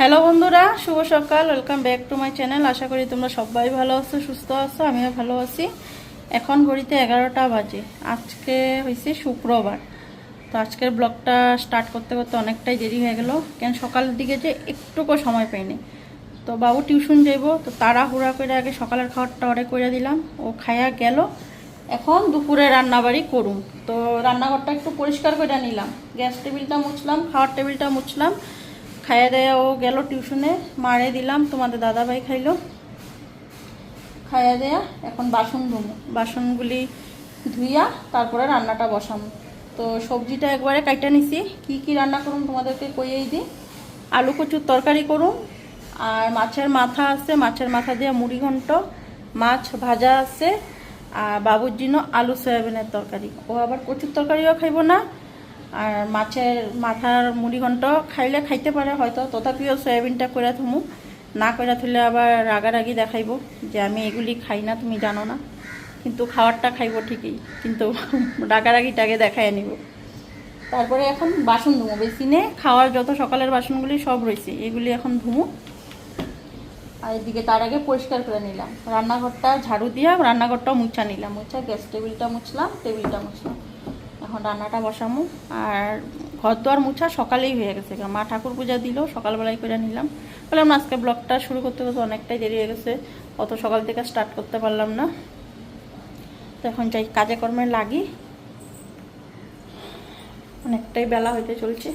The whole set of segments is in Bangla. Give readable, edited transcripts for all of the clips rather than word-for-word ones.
হ্যালো বন্ধুরা, শুভ সকাল। Welcome back to my channel. আশা করি তোমরা সবাই ভালো আছো, সুস্থ আছো। আমিও ভালো আছি। এখন ঘড়িতে 11টা বাজে। আজকে হয়েছে শুক্রবার। তো আজকের ব্লগটা স্টার্ট করতে করতে অনেকটাই দেরি হয়ে গেল, কেন সকালের দিকে যে একটুকু সময় পাইনি। তো বাবু টিউশন যাইব, তো তাড়াহুড়া করে আগে সকালের খাবারটা অর্ডার করে দিলাম, ও খায়া গেল। এখন দুপুরে রান্নাবাড়ি করুম। তো রান্নাঘরটা একটু পরিষ্কার করে নিলাম, গ্যাস টেবিলটা মুছলাম, খাওয়ার টেবিলটা মুছলাম। খাইয়ে দেয়া ও গেল টিউশনে, মারে দিলাম, তোমাদের দাদাভাই খাইলো। খাইয়ে দেয়া এখন বাসন ধুমো, বাসনগুলি ধুইয়া তারপরে রান্নাটা বসাম। তো সবজিটা একবারে কাইটা নিছি, কি কি রান্না করুন তোমাদেরকে কইয়েই দিই। আলু কচুর তরকারি করুন, আর মাছের মাথা আছে, মাছের মাথা দিয়ে মুড়ি ঘন্ট, মাছ ভাজা আছে, আর বাবুর জন্য আলু সয়াবিনের তরকারি। ও আবার কচুর তরকারিও খাইব না, আর মাছের মাথার মুড়ি ঘন্ট খাইলে খাইতে পারে হয়তো, তথাপিও সয়াবিনটা করে থুমু। না করে থুলে আবার রাগারাগি দেখাইব যে আমি এগুলি খাই না, তুমি জানো না। কিন্তু খাওয়ারটা খাইব ঠিকই, কিন্তু রাগারাগিটাকে দেখাই নিব। তারপরে এখন বাসন ধুমো, বেসিনে খাওয়ার যত সকালের বাসনগুলি সব রয়েছে, এগুলি এখন ধুমো। আর এদিকে তার আগে পরিষ্কার করে নিলাম রান্নাঘরটা, ঝাড়ু দিয়ে রান্নাঘরটাও মুছা নিলাম, মুছা গ্যাস টেবিলটা মুছলাম, টেবিলটা মুছলাম। এখন রান্নাটা বসামো। আর ঘর দোয়ার মুছা সকালেই হয়ে গেছে, মা ঠাকুর পূজা দিল, সকালবেলায় করে নিলাম। বললাম আজকে ব্লগটা শুরু করতে করতে অনেকটাই দেরি হয়ে গেছে, অত সকাল থেকে স্টার্ট করতে পারলাম না। তো এখন যাই কাজে কর্মে লাগি, অনেকটাই বেলা হইতে চলছে।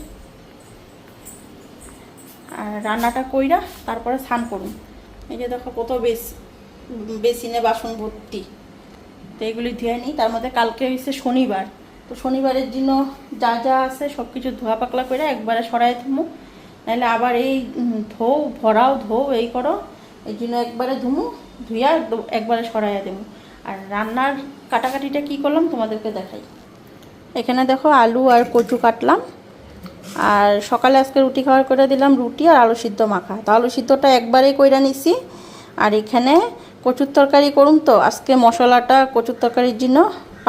আর রান্নাটা কইরা তারপরে স্নান করুন। এই যে দেখো কত বেসিনে বাসন ভর্তি, তো এগুলি ধুয়ে নিই। তার মধ্যে কালকে হয়েছে শনিবার, তো শনিবারের জন্য যা যা আছে সব কিছু ধোয়া পাকলা করে একবারে সরাই থুমু, নাহলে আবার এই ধো ভরাও ধো এই করো, এই জন্য একবারে ধুমু, ধুইয়া একবারে সরাইয়া দেবো। আর রান্নার কাটাকাটিটা কি করলাম তোমাদেরকে দেখাই। এখানে দেখো আলু আর কচু কাটলাম, আর সকালে আজকে রুটি খাওয়ার করে দিলাম, রুটি আর আলু সিদ্ধ মাখা। তো আলু সিদ্ধটা একবারেই কইরা নিছি। আর এখানে কচুর তরকারি করুম, তো আজকে মশলাটা কচুর তরকারির জন্য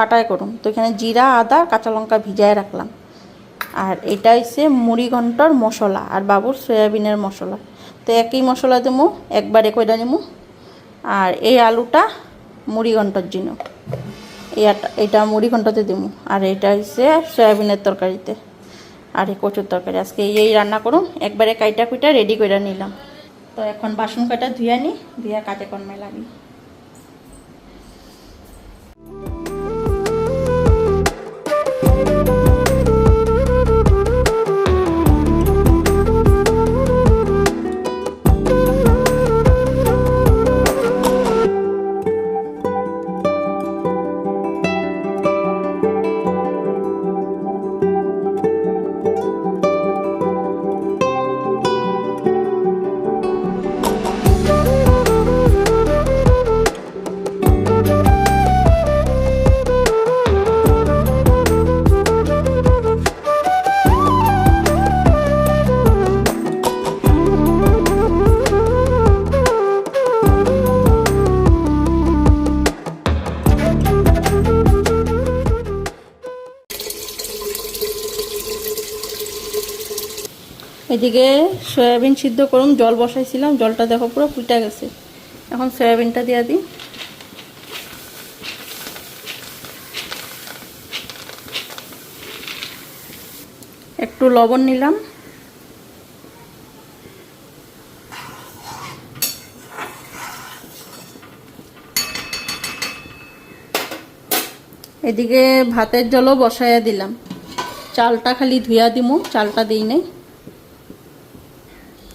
পাটায় করুম। তো এখানে জিরা, আদা, কাঁচা লঙ্কা ভিজায় রাখলাম। আর এটা হচ্ছে মুড়ি ঘন্টর মশলা আর বাবুর সয়াবিনের মশলা। তো একই মশলা দেবো, একবারে কইরা নেবো। আর এই আলুটা মুড়ি ঘন্টর জন্য, এটা মুড়ি ঘন্টতে দেবো। আর এটা হচ্ছে সয়াবিনের তরকারিতে, আর এই কচুর তরকারি আজকে এই রান্না করুন। একবারে কাইটা কুইটা রেডি করে নিলাম। তো এখন বাসন কাটা ধুয়া নিই, ধুয়া কাজে কর্মে লাগি। এদিকে সয়াবিন সিদ্ধ করুন, জল বসাইছিলাম, জলটা দেখো পুরো ফুটে গেছে। এখন সয়াবিনটা দিয়ে দিই। একটু লবণ নিলাম, এদিকে ভাতের জলও বসাইয়া দিলাম। চালটা খালি ধুইয়া দিমু, চালটা দিই নাই।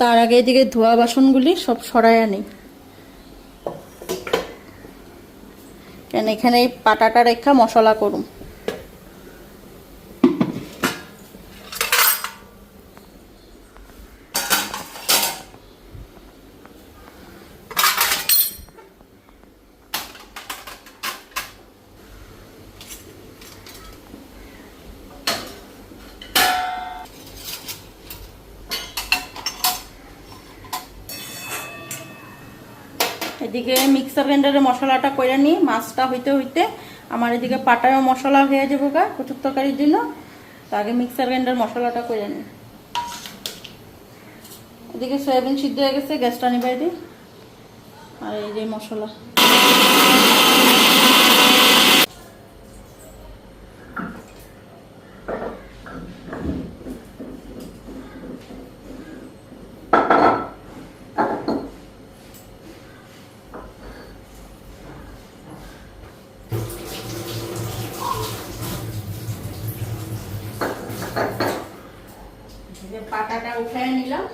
তার আগে এদিকে ধোয়া বাসনগুলি সব সরাইয়া নিই, কেন এখানে এই পাটাটা রেখা মশলা করুম। এদিকে মিক্সার গ্রাইন্ডারে মশলাটা করে নিই, মাছটা হইতে হইতে আমার এদিকে পাটায়ও মশলা হয়ে যাবো গা কচুর তরকারির জন্য। তো আগে মিক্সার গ্রাইন্ডার মশলাটা করে নিই। এদিকে সয়াবিন সিদ্ধ হয়ে গেছে, গ্যাসটা নিভাই দিই। আর এই যে মশলা, পাটাটা উঠায় নিলাম।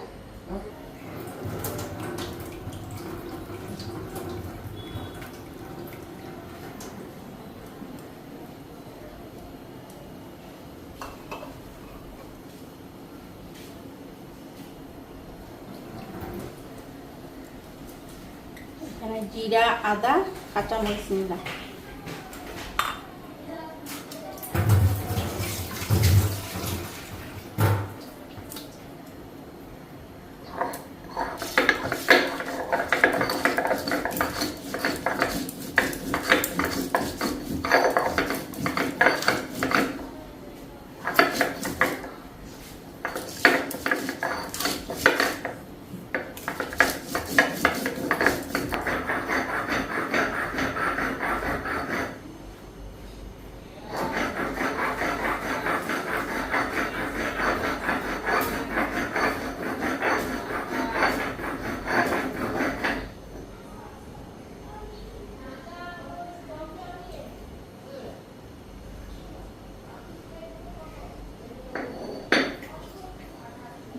এখানে জিরা, আদা, কাঁচামরিচ নিলাম।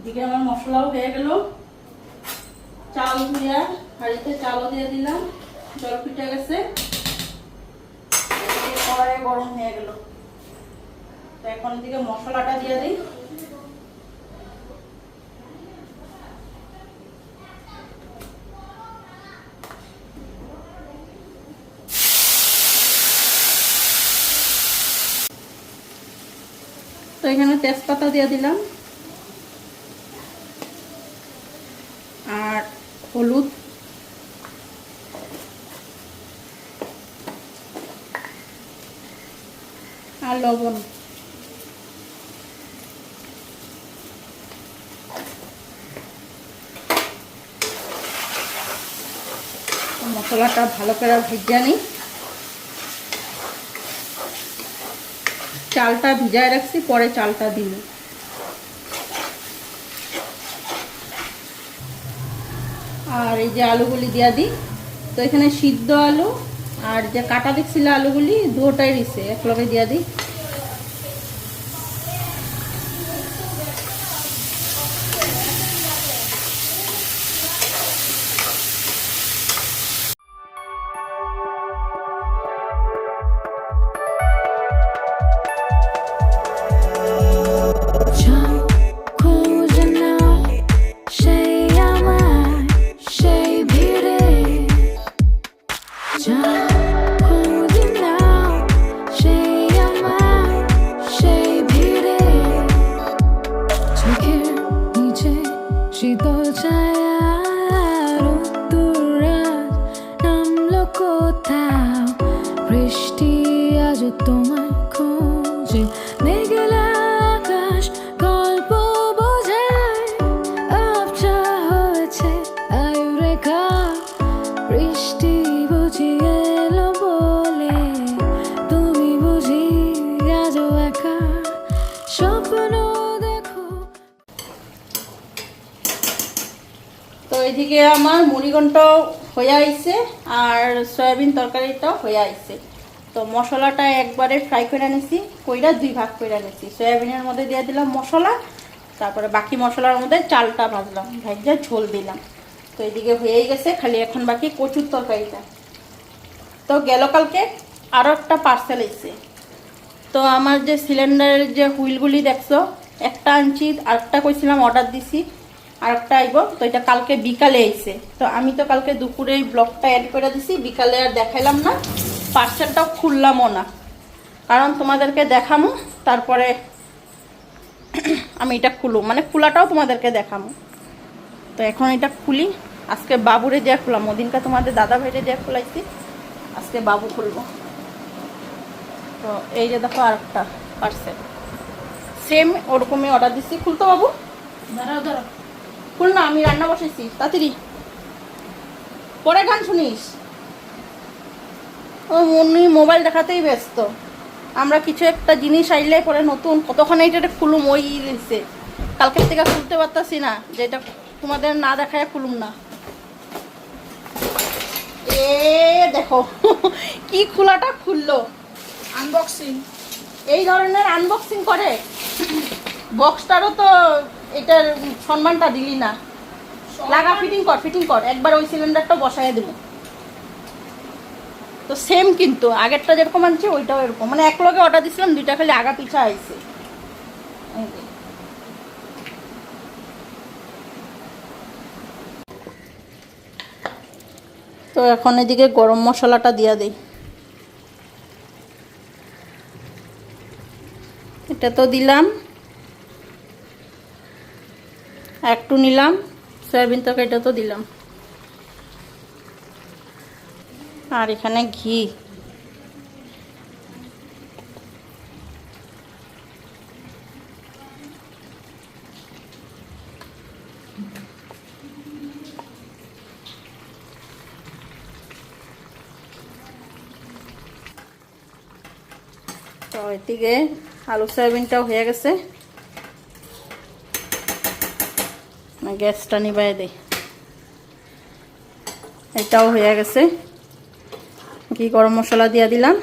এদিকে আমার মশলাও হয়ে গেল। চাল ধুয়ে হাঁড়িতে চালও দিয়ে দিলাম, জল ফুটে গেছে, কড়াই গরম হয়ে গেল। তো এখন এদিকে মশলাটা দিয়ে দিই। তো এখানে তেজপাতা দিয়ে দিলাম আর হলুদ, আর লবণ। মশলাটা ভালো করে ভেজে নিই। চালটা ভিজায় রাখছি, পরে চালটা দিই। আর এই যে আলুগুলি দিয়া দিই। তো এখানে সিদ্ধ আলু আর যে কাটা দেখছিল আলুগুলি দুটোটাই দিছে, এক লগে দিয়া দিই। বৃষ্টি আজ তোমার খোঁজে মেঘলা আকাশ গল্প বোঝায় আবছা হয়েছে আয়ুরেখা বৃষ্টি বুঝি এলো বলে তুমি বুঝি আজও একা স্বপ্ন দেখো। তো এইদিকে আমার মুড়িঘণ্ট হয়ে আইছে আর সয়াবিন তরকারিটাও হয়ে আইছে। তো মশলাটা একবারে ফ্রাই করে নিছি, কইরা দুই ভাগ করে নিছি। সয়াবিনের মধ্যে দিয়ে দিলাম মশলা, তারপরে বাকি মশলার মধ্যে চালটা ভাজলাম, ভাজা ঝোল দিলাম। তো এইদিকে হয়েই গেছে, খালি এখন বাকি কচুর তরকারিটা। তো গেল কালকে আরও একটা পার্সেল এসেছে। তো আমার যে সিলিন্ডারের যে হুইলগুলি দেখছো, একটা আনছি, আরেকটা কইছিলাম অর্ডার দিছি, আরেকটা আইব। তো এটা কালকে বিকালে আইছে। তো আমি তো কালকে দুপুরে এই ব্লগটা অ্যাড করে দিছি, বিকালে আর দেখাইলাম না, পার্সেলটাও খুললামও না, কারণ তোমাদেরকে দেখামো তারপরে আমি এটা খুলুম, মানে খোলাটাও তোমাদেরকে দেখামো। তো এখন এটা খুলি। আজকে বাবুরে যা খুলাম, ওদিনকা তোমাদের দাদা ভাইরে যা খুলাইছি, আজকে বাবু খুলবো। তো এই যে দেখো আরেকটা পার্সেল, সেম ওরকমই অর্ডার দিচ্ছি। খুলতো বাবু, দাঁড়াও দাঁড়াও, খুল না, আমি রান্না বসেছি, তাড়াতাড়ি। পরে গান শুনিস। ও মনি মোবাইল দেখাতেই ব্যস্ত। আমরা কিছু একটা জিনিস আইলে পরে নতুন কতক্ষণ এইটা খুলুম ওই রয়েছে। কালকের থেকে খুলতে পারতাছি না, যেটা তোমাদের না দেখায় খুলুম না। এ দেখো কি খোলাটা খুললো, আনবক্সিং। এই ধরনের আনবক্সিং করে। বক্সটারও তো এটার সম্মানটা দিলি না। লাগা, ফিটিং কর একবার। ওই সিলিন্ডারটা বসায় দেবো তো সেম, কিন্তু আগেরটা যেরকম আনছি ওইটাও এরকম, মানে এক লগে অর্ডার দিছিলাম, দুইটা খালি আগা পিছা আইছে। তো এখন এদিকে গরম মশলাটা দিয়া দেই। এটা তো দিলাম, একটু নিলাম সয়াবিন তরকারিটা তো দিলাম, আর এখানে ঘি। তো এদিকে আলু সয়াবিনটাও হয়ে গেছে, গ্যাসটা নিবাই দেই। এটাও হয়ে গেছে, ঘি গরম মশলা দিয়ে দিলাম।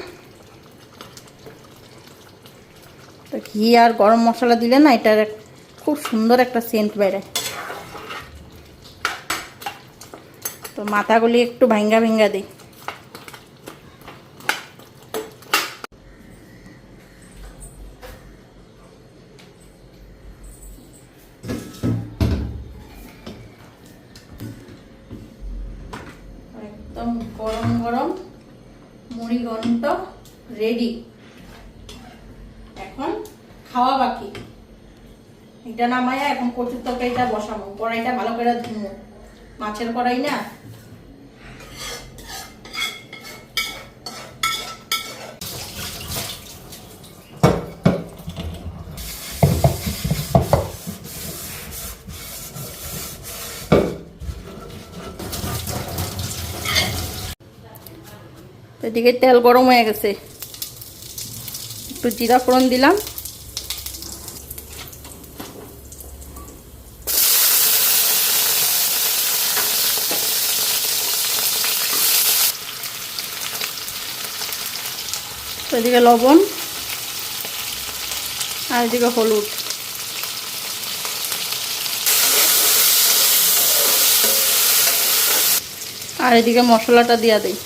তো ঘি আর গরম মশলা দিলে না এটার খুব সুন্দর একটা সেন্ট বেরোয়। তো মাথাগুলি একটু ভাঙ্গা ভাঙ্গা দিই। একদম গরম গরম মুড়ি ঘন্ট রেডি। এখন খাওয়া বাকি। এটা নামাইয়া এখন কচুর তরকারিটা বসাবো। কড়াইটা ভালো করে ধুবো, মাছের কড়াই না। এদিকে তেল গরম হয়ে গেছে, একটু জিরা ফোড়ন দিলাম। এদিকে লবণ আর এদিকে হলুদ। আর এদিকে মশলাটা দিয়া দেই।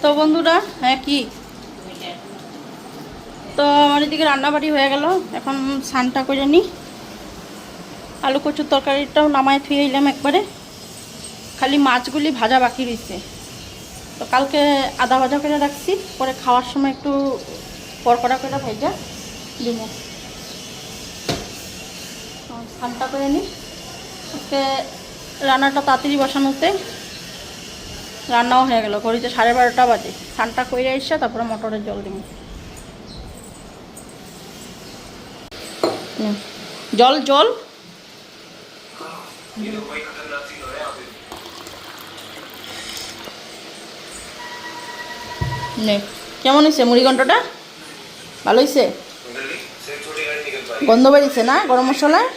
তো বন্ধুরা, হ্যাঁ কি, তো আমার এদিকে রান্নাবাড়ি হয়ে গেল। এখন স্নানটা করে নিই। আলু কচুর তরকারিটাও নামায় থুয়ে এলাম একবারে, খালি মাছগুলি ভাজা বাকি রয়েছে। তো কালকে আদা ভাজা করে রাখছি, পরে খাওয়ার সময় একটু কড়কড়া করে ভেজা দিব। স্নানটা করে নিই। আজকে রান্নাটা তাড়াতাড়ি বসানোতে রান্নাও হয়ে গেল। ঘড়িতে 12:30 বাজে। স্নানটা করে এসে তারপরে মটরের জল দিব। জল জল নে। কেমন হয়েছে মুড়ি ঘন্টটা? ভালো হয়েছে? গন্ধ বেরিয়েছে না গরম মশলায়?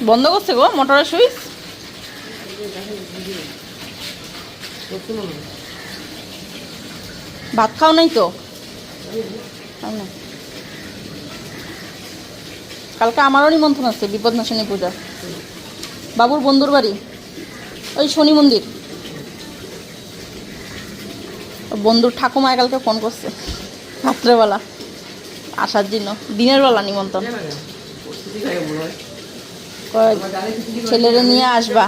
বন্ধ করছে গো মোটরের সুইচ। ভাত খাও নাই তো? কালকে আমারও নিমন্ত্রণ আছে, বিপদনাশিনী পূজা। বাবুর বন্ধুর বাড়ি, ওই শনি মন্দির। বন্ধুর ঠাকুমায় কালকে ফোন করছে রাত্রেবেলা আসার জন্য। দিনের বেলা নিমন্ত্রণ, ছেলেরে নিয়ে আসবা।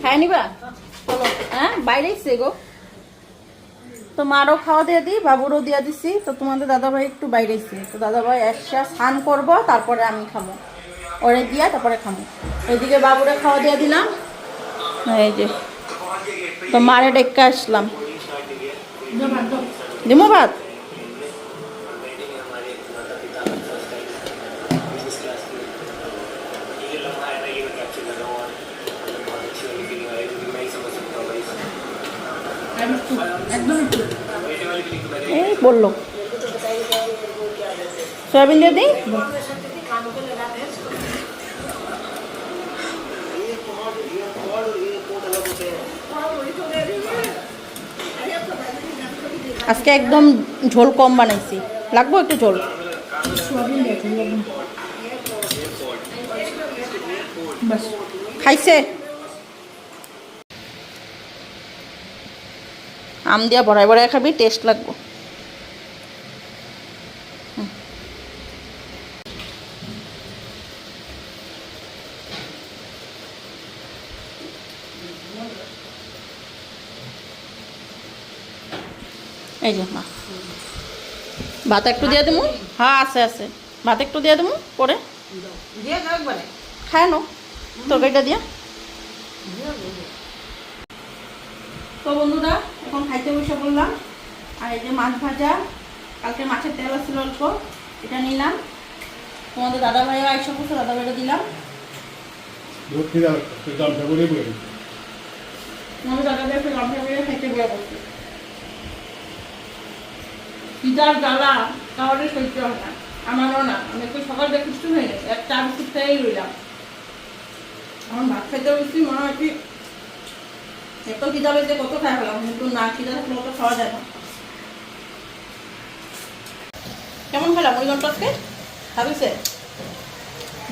খাই নিবা? চলো। হ্যাঁ বাইরে এসছে গো। তো মারও খাওয়া দিয়ে দিই, বাবুরও দিয়ে দিছি। তো তোমাদের দাদাভাই একটু বাইরেছি, তো দাদাভাই একসা স্নান করবো, তারপরে আমি খাবো, ওরে দিয়া তারপরে খাবো। ওইদিকে বাবুরে খাওয়া দিয়ে দিলাম, এই যে। তো মারে ডেকে আসলাম, দিমো ভাত। এই বললো সয়াবিন দিয়ে দিই। আজকে একদম ঝোল কম বানাইছি, লাগবো একটু ঝোল। খাইছে আম দিয়া বড়াই বড়াই খাবি, টেস্ট লাগবো। এই যে মা, ভাত একটু দিয়ে দেবো। হ্যাঁ আছে আছে, ভাত একটু দিয়ে দেবো পরে খায় নো তরকারিটা দিয়া। তো বন্ধুরা এখন খাইতে বসে বললাম। আর এই যে মাছ ভাজা, কালকে মাছের তেল ছিল অল্প, এটা নিলাম। তোমাদের দাদা ভাইও আইসা করছে, দাদা ভাইটা দিলাম। তোমাদের দাদা ভাই একটু গামছা করে খাইতে বেড়ে করছে। পিতার জ্বালা কাউরে সহ্য হয় না, আমারও না। আমি একটু সকাল থেকে কিছু হয়ে গেছে, এক চা বিস্কুট খেয়েই রইলাম। আমার ভাত খাইতে বলছি, মনে হয় কি এত খিদা পেয়েছে কত খাই ফেলাম, কিন্তু না খিদা থাকলে অত খাওয়া যায় না। কেমন খেলাম মুড়িঘণ্ট আজকে? ভাবিছে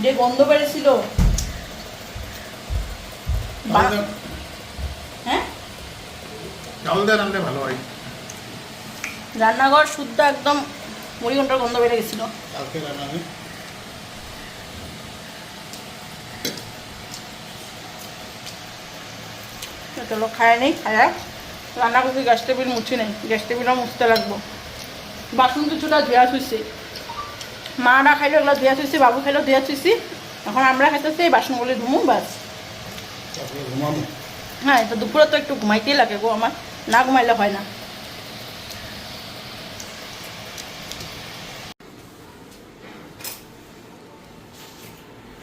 যে গন্ধ বেড়েছিল। হ্যাঁ ভালো হয়, রান্নাঘর শুদ্ধ একদম মুড়িঘণ্টার গন্ধ বেড়ে গেছিল। চলো খায় নেই, খায় রান্না করছি। গ্যাস টেবিল মুছি নেই, গ্যাস টেবিলও মুছতে লাগবো। বাসন কিছুটা ধুয়া থুইছি, মারা খাইলো এগুলো ধুয়া থুইছি, বাবু খাইলো ধুয়া থুইছি। এখন আমরা খাইতেছি এই বাসনগুলি ধুমু ব্যাস। হ্যাঁ তো দুপুরে তো একটু ঘুমাইতেই লাগে গো আমার, না ঘুমাইলে হয় না।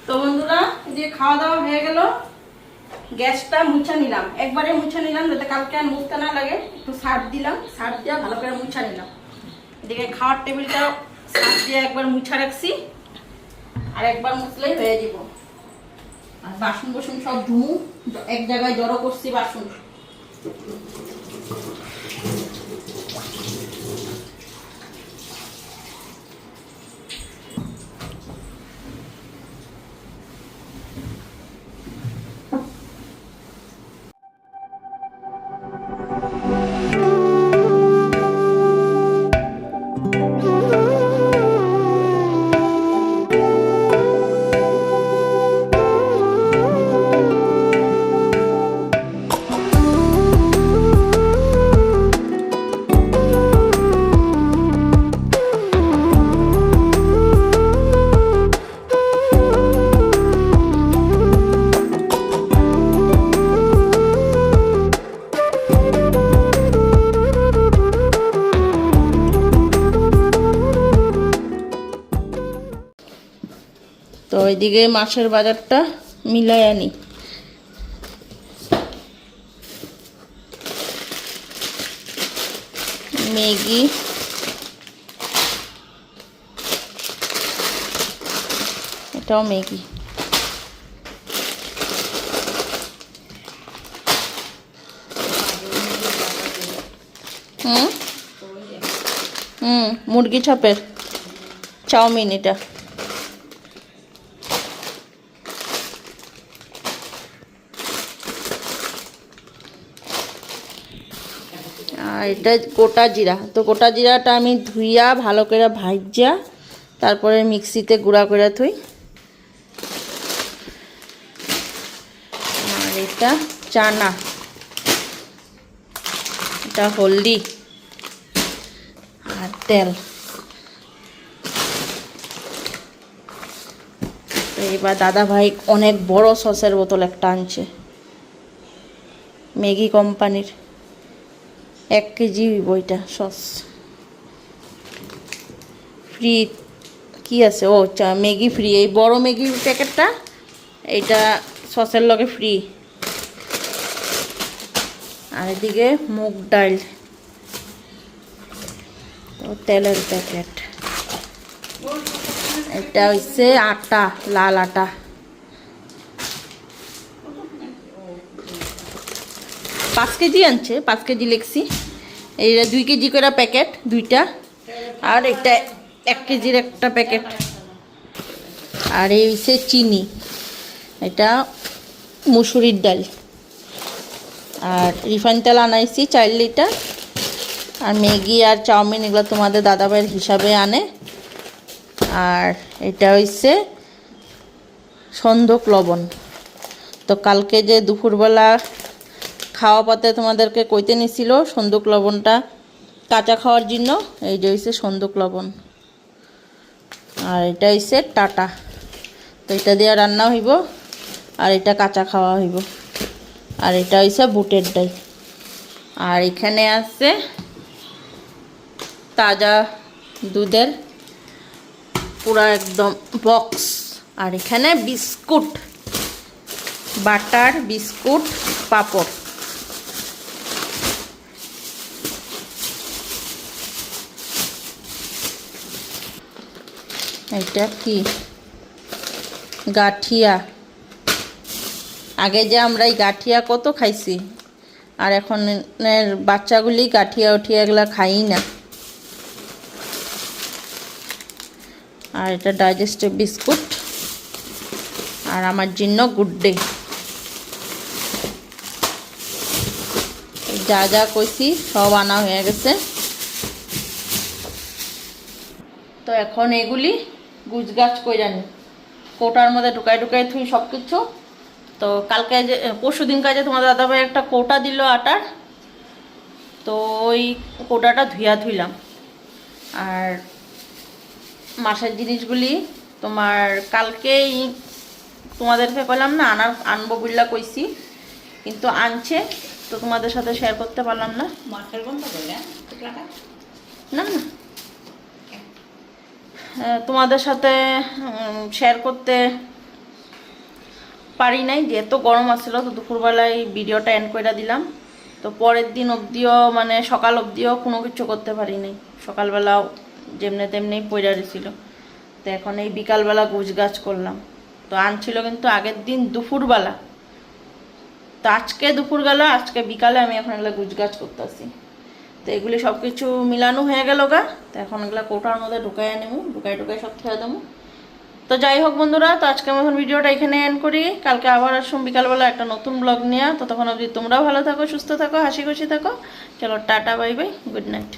তো বন্ধুরা এই যে খাওয়া দাওয়া হয়ে গেল, গ্যাসটা মুছা নিলাম, একবারে মুছা নিলাম যাতে কালকে আর মুছতে না লাগে। একটু সার্ফ দিলাম, সার্ফ দিয়ে ভালো করে মুছা নিলাম। এদিকে খাওয়ার টেবিলটাও সার্ফ দিয়ে একবার মুছা রাখছি, আর একবার মুছলেই হয়ে যাব। আর বাসন বসুন সব ধুমু, এক জায়গায় জড়ো করছি বাসন। তো ওইদিকে মাছের বাজারটা মিলাই আনি। ম্যাগি, এটাও ম্যাগি। মুরগি ছাপের চাউমিন এটা। আর এটা গোটা জিরা। তো গোটা জিরাটা আমি ধুইয়া ভালো করে ভাজা তারপরে মিক্সিতে গুঁড়া করে থুই। আর এটা চানা, এটা হলদি, তেল। তো এবার দাদা ভাই অনেক বড় সসের বোতল একটা আনছে, ম্যাগি কোম্পানির, 1 কেজি বইটা সস ফ্রি। কি আছে, ও ম্যাগি ফ্রি, এই বড় ম্যাগি প্যাকেটটা এইটা সসের লগে ফ্রি। আর এদিকে মুগ ডাল, তেলের প্যাকেট, এটা হচ্ছে আটা, লাল আটা। 5 কেজি আনছে, 5 কেজি লিখছি। এইটা 2 কেজি করে প্যাকেট দুইটা, আর এটা 1 কেজির একটা প্যাকেট। আর এই হচ্ছে চিনি, এটা মুসুরির ডাল। আর রিফাইন তেল আনাইছি 4 লিটার। আর ম্যাগি আর চাউমিন এগুলো তোমাদের দাদাভাইয়ের হিসাবে আনে। আর এটা হচ্ছে সন্ধক লবণ। তো কালকে যে দুপুরবেলা খাওয়া পাতে তোমাদেরকে কইতে নিছিল সন্ধক লবণটা কাঁচা খাওয়ার জন্য, এই যে হচ্ছে সন্ধক লবণ। আর এটা হচ্ছে টাটা, তো এটা দিয়ে রান্না হইব, আর এটা কাঁচা খাওয়া হইব। আর এটা হচ্ছে বুটের ডাল। আর এখানে আছে তাজা দুধের পুরা একদম বক্স। আর এখানে বিস্কুট, বাটার বিস্কুট, পাপড়। এটা কি গাঠিয়া, আগে যে আমরা এই গাঠিয়া কত খাইছি, আর এখনের বাচ্চাগুলি গাঠিয়া উঠিয়া এগুলা খাই না। আর এটা ডাইজেস্টিভ বিস্কুট। আর আমার জন্য গুড ডে। যা যা কইছি সব আনা হয়ে গেছে। তো এখন এগুলি গুছগাছ কইরা নি, কোটার মধ্যে ঢুকাই ঢুকাই থুই সব কিছু। তো কালকে যে পরশু দিন কাজে তোমাদের দাদাভাই একটা কোটা দিল আটার, তো ওই কোটাটা ধুইয়া থুইলাম। আর মাসের জিনিসগুলি তোমার কালকেই তোমাদেরকে কইলাম না আনবো বুল্লা কইছি, কিন্তু আনছে, তো তোমাদের সাথে শেয়ার করতে পারলাম না। মাছের গন্ধ করে না না তোমাদের সাথে শেয়ার করতে পারি নাই, যেহেতু গরম আসছিল। তো দুপুরবেলায় ভিডিওটা এন্ড করে দিলাম। তো পরের দিন অবধিও মানে সকাল অবধিও কোনো কিছু করতে পারি নাই, সকালবেলাও যেমনি তেমনি পড়ে রয়েছিল। তো এখন এই বিকালবেলা গুছগাছ করলাম। তো আনছিল কিন্তু আগের দিন দুপুরবেলা, তো আজকে দুপুর গেল, আজকে বিকালে আমি এখন এগুলো গুছগাছ করতেছি। তো এগুলি সব কিছু মিলানো হয়ে গেল গা। তো এখন এগুলো কোটার মধ্যে ঢুকাই নেবো, ঢুকাই সব ছেড়ে দেবো। তো যাই হোক বন্ধুরা, তো আজকে আমি এখন ভিডিওটা এখানে এন্ড করি। কালকে আবার আসুন বিকালবেলা একটা নতুন ব্লগ নিয়ে। তো তখন অবধি তোমরাও ভালো থাকো, সুস্থ থাকো, হাসি খুশি থাকো। চলো tata, bye bye, good night.